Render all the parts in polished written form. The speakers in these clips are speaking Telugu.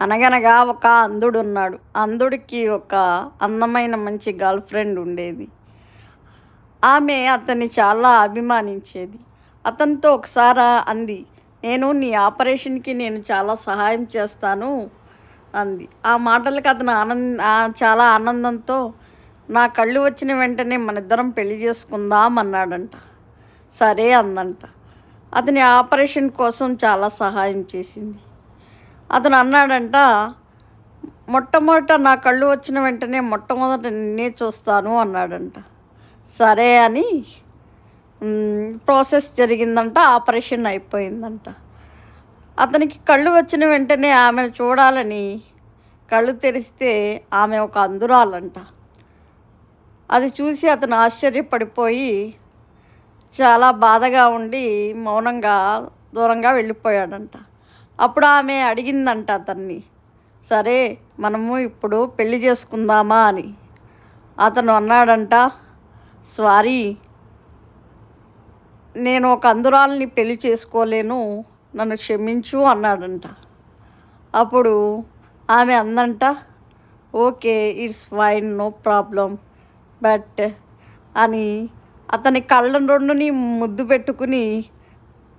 అనగనగా ఒక అంధుడున్నాడు. అంధుడికి ఒక అందమైన మంచి గర్ల్ ఫ్రెండ్ ఉండేది. ఆమె అతన్ని చాలా అభిమానించేది. అతనితో ఒకసారి అంది, నీ ఆపరేషన్కి నేను చాలా సహాయం చేస్తాను అంది. ఆ మాటలకు అతను చాలా ఆనందంతో, నా కళ్ళు వచ్చిన వెంటనే మనిద్దరం పెళ్లి చేసుకుందాం అన్నాడంట. సరే అందంట. అతని ఆపరేషన్ కోసం చాలా సహాయం చేసింది. అతను అన్నాడంట, మొట్టమొదట నా కళ్ళు వచ్చిన వెంటనే మొట్టమొదట నిన్నే చూస్తాను అన్నాడంట. సరే అని ప్రాసెస్ జరిగిందంట. ఆపరేషన్ అయిపోయిందంట. అతనికి కళ్ళు వచ్చిన వెంటనే ఆమెను చూడాలని కళ్ళు తెరిస్తే ఆమె ఒక అంధురాలంట. అది చూసి అతను ఆశ్చర్యపడిపోయి చాలా బాధగా ఉండి మౌనంగా దూరంగా వెళ్ళిపోయాడంట. అప్పుడు ఆమె అడిగిందంట అతన్ని, సరే మనము ఇప్పుడు పెళ్లి చేసుకుందామా అని. అతను అన్నాడంట, సారీ, నేను ఒక అంధురాలని పెళ్లి చేసుకోలేను, నన్ను క్షమించు అన్నాడంట. అప్పుడు ఆమె అందంట, okay, it's fine, no problem, but అని అతని కళ్ళ రెండుని ముద్దు పెట్టుకుని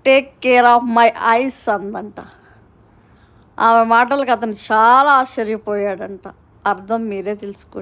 take care of my eyes అందంట. ఆమె మాటలకు అతను చాలా ఆశ్చర్యపోయాడంట. అర్థం మీరే తెలుసుకోండి.